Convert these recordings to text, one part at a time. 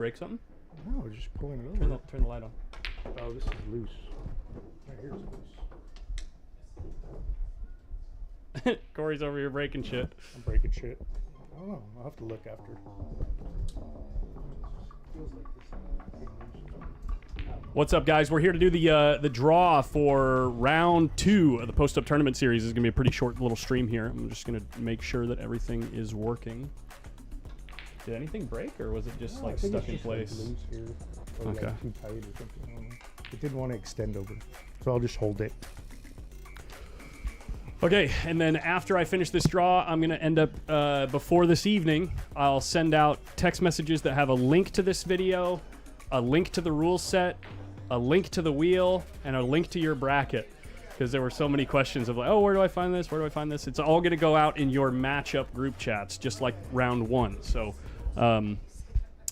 Break something? No, just pulling it over. Turn the light on. Oh, this is loose. Right here's loose. Corey's over here breaking shit. I'm breaking shit. I don't know. I'll have to look after. Feels like this. What's up, guys? We're here to do the draw for round 2 of the Post Up Tournament Series. It's going to be a pretty short little stream here. I'm just going to make sure that everything is working. Did anything break, or was it just like stuck in place? Like loose here, or okay. Like too tight or something. It didn't want to extend over, so I'll just hold it. Okay, and then after I finish this draw, I'm going to end up, before this evening, I'll send out text messages that have a link to this video, a link to the rule set, a link to the wheel, and a link to your bracket. Because there were so many questions of like, oh, where do I find this? Where do I find this? It's all going to go out in your matchup group chats, just like round 1. So,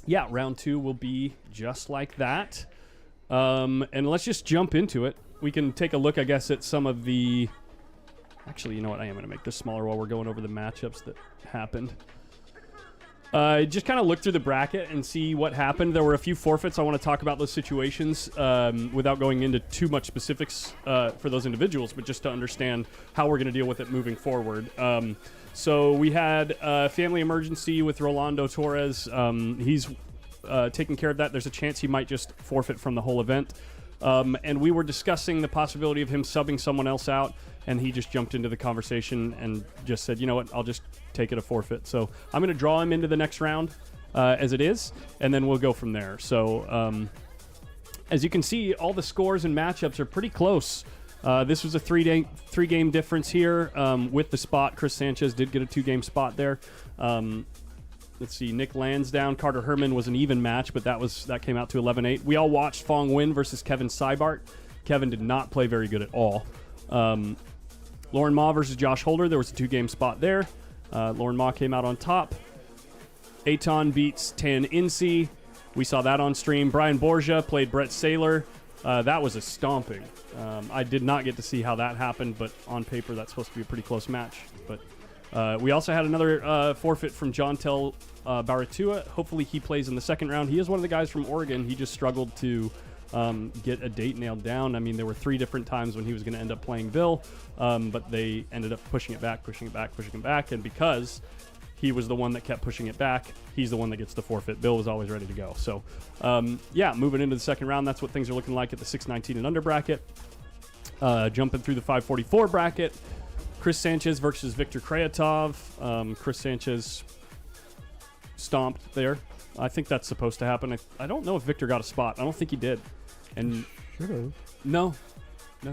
yeah, round 2 will be just like that. And let's just jump into it. We can take a look, I guess, at some of the... Actually, you know what? I am going to make this smaller while we're going over the matchups that happened. Just kind of look through the bracket and see what happened. There were a few forfeits. I want to talk about those situations without going into too much specifics for those individuals, but just to understand how we're going to deal with it moving forward. So we had a family emergency with Rolando Torres. He's taking care of that. There's a chance he might just forfeit from the whole event. And we were discussing the possibility of him subbing someone else out, and he just jumped into the conversation and just said, you know what, I'll just take it a forfeit. So I'm going to draw him into the next round as it is, and then we'll go from there. So as you can see, all the scores and matchups are pretty close. This was a three-game difference here with the spot. Chris Sanchez did get a 2-game spot there. Let's see, Nick Lansdowne, Carter Herman was an even match, but that came out to 11-8. We all watched Fong Win versus Kevin Seibart. Kevin did not play very good at all. Lauren Ma versus Josh Holder, there was a 2-game spot there. Lauren Ma came out on top. Aton beats Tan Incy. We saw that on stream. Brian Borgia played Brett Saylor. That was a stomping. I did not get to see how that happened, but on paper that's supposed to be a pretty close match. But we also had another forfeit from John Tell Baratua. Hopefully he plays in the second round. He is one of the guys from Oregon. He just struggled to get a date nailed down. I mean, there were 3 different times when he was going to end up playing Bill, but they ended up pushing it back, and because he was the one that kept pushing it back, he's the one that gets the forfeit. Bill was always ready to go. So, yeah, moving into the second round, that's what things are looking like at the 619 and under bracket. Jumping through the 544 bracket, Chris Sanchez versus Victor Krayatov. Chris Sanchez stomped there. I think that's supposed to happen. I don't know if Victor got a spot. I don't think he did. And should have. No,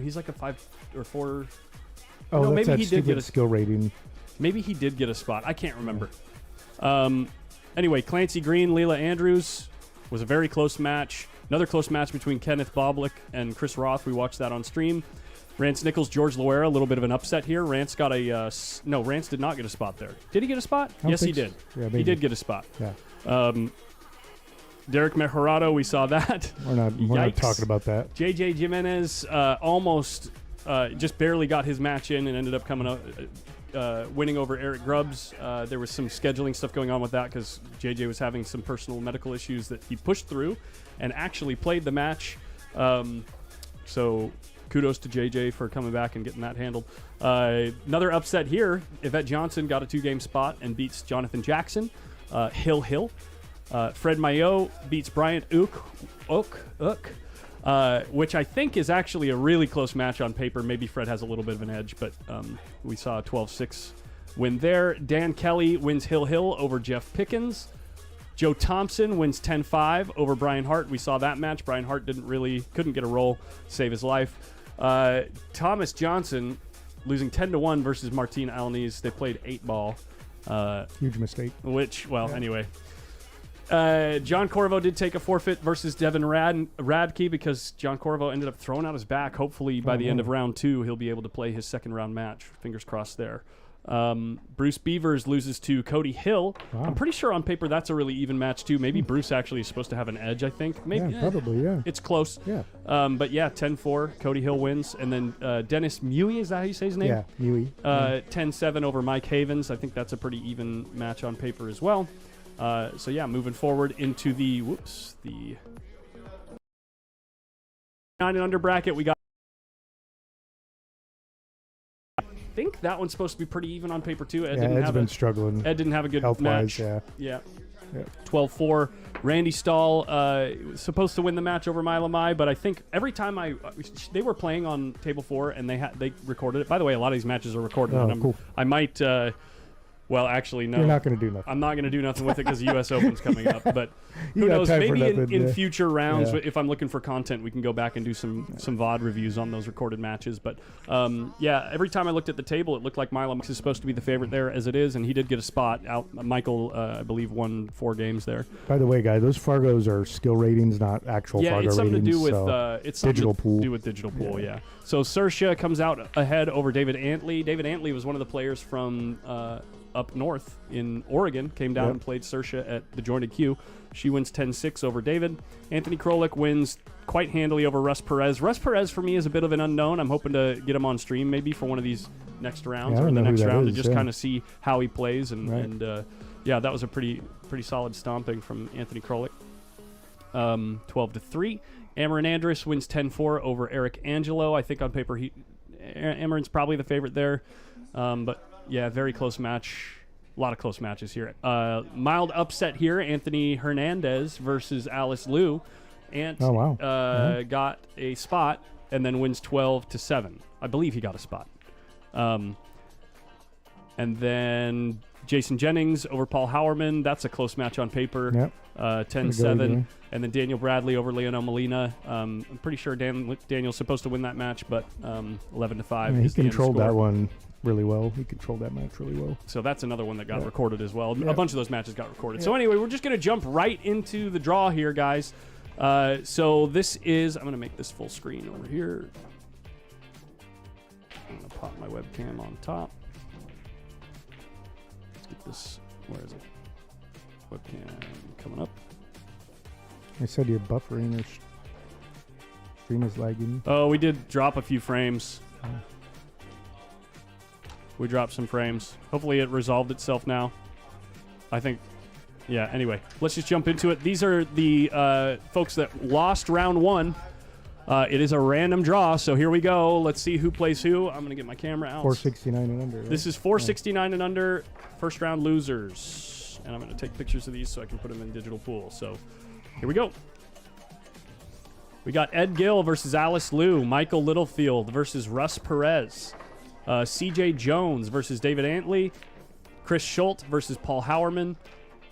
he's like a 5 or 4. Oh, no, that's maybe he did get a skill rating. Maybe he did get a spot. I can't remember. Anyway, Clancy Green, Leila Andrews was a very close match. Another close match between Kenneth Boblik and Chris Roth. We watched that on stream. Rance Nichols, George Loera, a little bit of an upset here. Rance got a... no, Rance did not get a spot there. Did he get a spot? Yes, he did. So. Yeah, he did get a spot. Yeah. Derek Mejorado, we saw that. We're not talking about that. JJ Jimenez almost just barely got his match in and ended up coming up winning over Eric Grubbs. There was some scheduling stuff going on with that because JJ was having some personal medical issues that he pushed through and actually played the match. So kudos to JJ for coming back and getting that handled. Another upset here. Yvette Johnson got a 2-game spot and beats Jonathan Jackson. Hill. Fred Maillot beats Bryant Ook, which I think is actually a really close match on paper. Maybe Fred has a little bit of an edge, but we saw a 12-6 win there. Dan Kelly wins Hill over Jeff Pickens. Joe Thompson wins 10-5 over Brian Hart. We saw that match. Brian Hart couldn't get a roll, save his life. Thomas Johnson losing 10-1 versus Martin Alniz. They played 8-ball. Huge mistake. Anyway. John Corvo did take a forfeit versus Devin Radke because John Corvo ended up throwing out his back. Hopefully by the end of round 2, he'll be able to play his second round match. Fingers crossed there. Bruce Beavers loses to Cody Hill. Wow. I'm pretty sure on paper that's a really even match too. Maybe Bruce actually is supposed to have an edge, I think. Maybe, probably, yeah. It's close. Yeah. But yeah, 10-4, Cody Hill wins. And then Dennis Mewey, is that how you say his name? Yeah, Mewey. 10-7 over Mike Havens. I think that's a pretty even match on paper as well. So yeah, moving forward into the 9 and under bracket, we got. I think that one's supposed to be pretty even on paper too. Ed's been struggling. Ed didn't have a good health-wise, match. yeah. 12-4. Randy Stahl was supposed to win the match over Mila Mai, but I think every time they were playing on table 4 and they recorded it. By the way, a lot of these matches are recorded. Oh, and cool. I might. Well, actually, no. You're not going to do nothing. I'm not going to do nothing with it because the U.S. Open's coming up. But who You got knows? time for Maybe nothing, in yeah. future rounds, Yeah. if I'm looking for content, we can go back and do some VOD reviews on those recorded matches. But yeah, every time I looked at the table, it looked like Mila is supposed to be the favorite there, as it is, and he did get a spot out. Michael, I believe, won 4 games there. By the way, guys, those Fargos are skill ratings, not actual Yeah, Fargo it's something ratings. to do with so it's something digital to pool. do with digital pool. Yeah. So Saoirse comes out ahead over David Antley. David Antley was one of the players from up north in Oregon. Came down and played Saoirse at the Jointed Queue. She wins 10-6 over David. Anthony Krolik wins quite handily over Russ Perez. Russ Perez for me is a bit of an unknown. I'm hoping to get him on stream maybe for one of these next rounds or the next round to just kind of see how he plays and yeah, that was a pretty solid stomping from Anthony Krolik. 12-3. Amarin Andrus wins 10-4 over Eric Angelo. I think on paper Amarin's probably the favorite there, but yeah, very close match. A lot of close matches here. Mild upset here. Anthony Hernandez versus Alice Liu. Ant got a spot and then wins 12-7. I believe he got a spot. And then Jason Jennings over Paul Howerman. That's a close match on paper. Yep. 10-7. And then Daniel Bradley over Leonel Molina. I'm pretty sure Daniel's supposed to win that match, but 11-5. He controlled that one really well. He controlled that match really well. So that's another one that got recorded as well. A bunch of those matches got recorded. So anyway, we're just going to jump right into the draw here, guys. So this is... I'm going to make this full screen over here. I'm going to pop my webcam on top. Let's get this... Where is it? Webcam coming up. I said you're buffering or stream is lagging. Oh, we did drop a few frames. We dropped some frames. Hopefully it resolved itself now. I think, yeah, anyway. Let's just jump into it. These are the folks that lost round 1. It is a random draw, so here we go. Let's see who plays who. I'm going to get my camera out. 469 and under. Right? This is 469 and under, first round losers. And I'm going to take pictures of these so I can put them in digital pool. So here we go. We got Ed Gill versus Alice Liu. Michael Littlefield versus Russ Perez. CJ Jones versus David Antley. Chris Schultz versus Paul Howerman.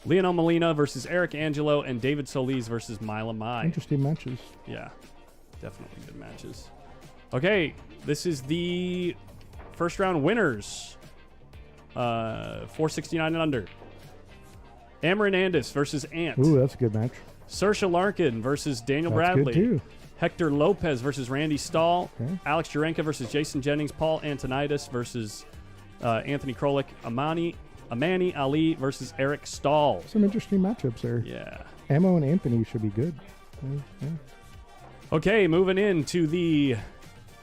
Leonel Molina versus Eric Angelo. And David Solis versus Mila Mai. Interesting matches. Yeah, definitely good matches. Okay, this is the first round winners. 469 and under. Amarin Andis versus Ant. Ooh, that's a good match. Saoirse Larkin versus Daniel That's Bradley. good too. Hector Lopez versus Randy Stahl. Okay. Alex Jurenka versus Jason Jennings. Paul Antonitis versus Anthony Krolik. Amani Ali versus Eric Stahl. Some interesting matchups there. Yeah. Ammo and Anthony should be good. Yeah. Okay, moving into the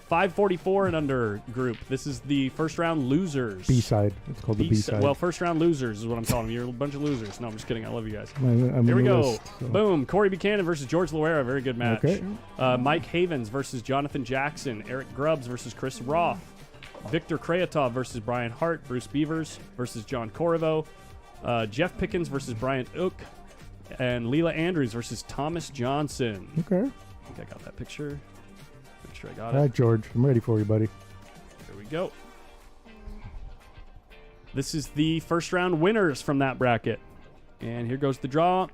544 and under group. This is the first round losers. B-side. It's called the B-side. Well, first round losers is what I'm calling them. You're a bunch of losers. No, I'm just kidding. I love you guys. I'm Here we go. list, so. Boom. Corey Buchanan versus George Loera. Very good match. Okay. Mike Havens versus Jonathan Jackson. Eric Grubbs versus Chris Roth. Victor Krayatov versus Brian Hart. Bruce Beavers versus John Corriveau. Jeff Pickens versus Bryant Ook. And Leela Andrews versus Thomas Johnson. Okay. I think I got that picture. Make sure I got All it. right, George. I'm ready for you, buddy. Here we go. This is the first round winners from that bracket. And here goes the draw.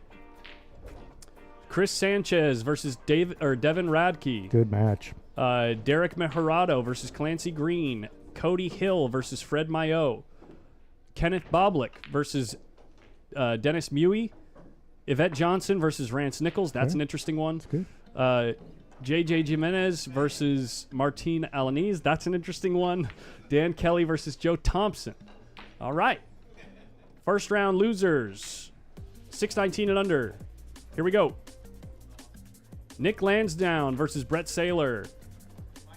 Chris Sanchez versus Devin Radke. Good match. Derek Mejorado versus Clancy Green. Cody Hill versus Fred Mayo. Kenneth Boblick versus Dennis Mewey. Yvette Johnson versus Rance Nichols. That's an interesting one. That's good. JJ Jimenez versus Martine Alaniz. That's an interesting one. Dan Kelly versus Joe Thompson. All right. First round losers. 619 and under. Here we go. Nick Lansdowne versus Brett Saylor.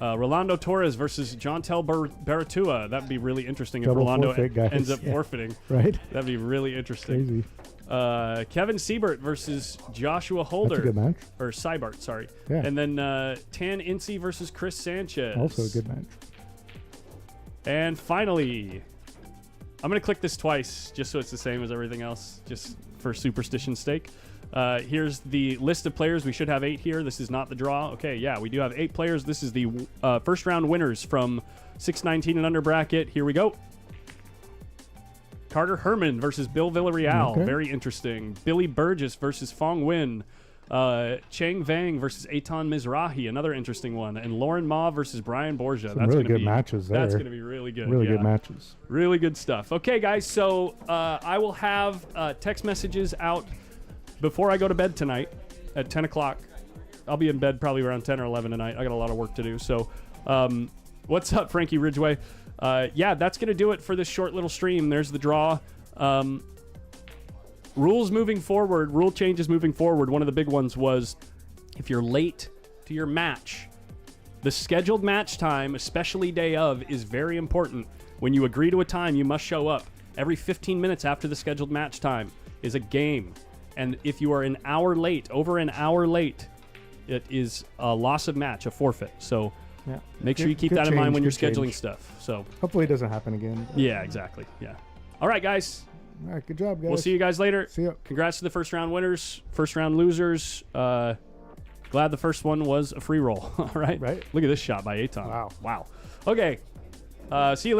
Rolando Torres versus Jontel Baratua. That'd be really interesting Double if Rolando forfeit, guys. ends up Yeah. forfeiting. Right? That'd be really interesting. Crazy. Kevin Siebert versus Joshua Holder. That's a good match. Or Seibert, sorry. Yeah. And then Tan Incy versus Chris Sanchez. Also a good match. And finally, I'm going to click this twice just so it's the same as everything else, just for superstition's sake. Here's the list of players. We should have 8 here. This is not the draw. Okay, yeah, we do have 8 players. This is the first round winners from 619 and under bracket. Here we go. Carter Herman versus Bill Villarreal. Okay. Very interesting. Billy Burgess versus Fong Win. Chang Vang versus Eitan Mizrahi. Another interesting one. And Lauren Ma versus Brian Borgia. Some really good matches there. That's going to be really good. Really good matches. Really good stuff. Okay, guys, so I will have text messages out before I go to bed tonight at 10 o'clock. I'll be in bed probably around 10 or 11 tonight. I got a lot of work to do. So what's up, Frankie Ridgway? Yeah, that's going to do it for this short little stream. There's the draw. Rules moving forward, rule changes moving forward. One of the big ones was if you're late to your match, the scheduled match time, especially day of, is very important. When you agree to a time, you must show up. Every 15 minutes after the scheduled match time is a game. And if you are an hour late, over an hour late, it is a loss of match, a forfeit. So yeah, make sure you keep that in mind when you're scheduling stuff. So hopefully it doesn't happen again. Yeah, exactly. Yeah. All right, guys. All right, good job, guys. We'll see you guys later. See ya. Congrats to the first round winners, first round losers. Glad the first one was a free roll. All right. Right. Look at this shot by Eitan. Wow. Wow. Okay. See you later.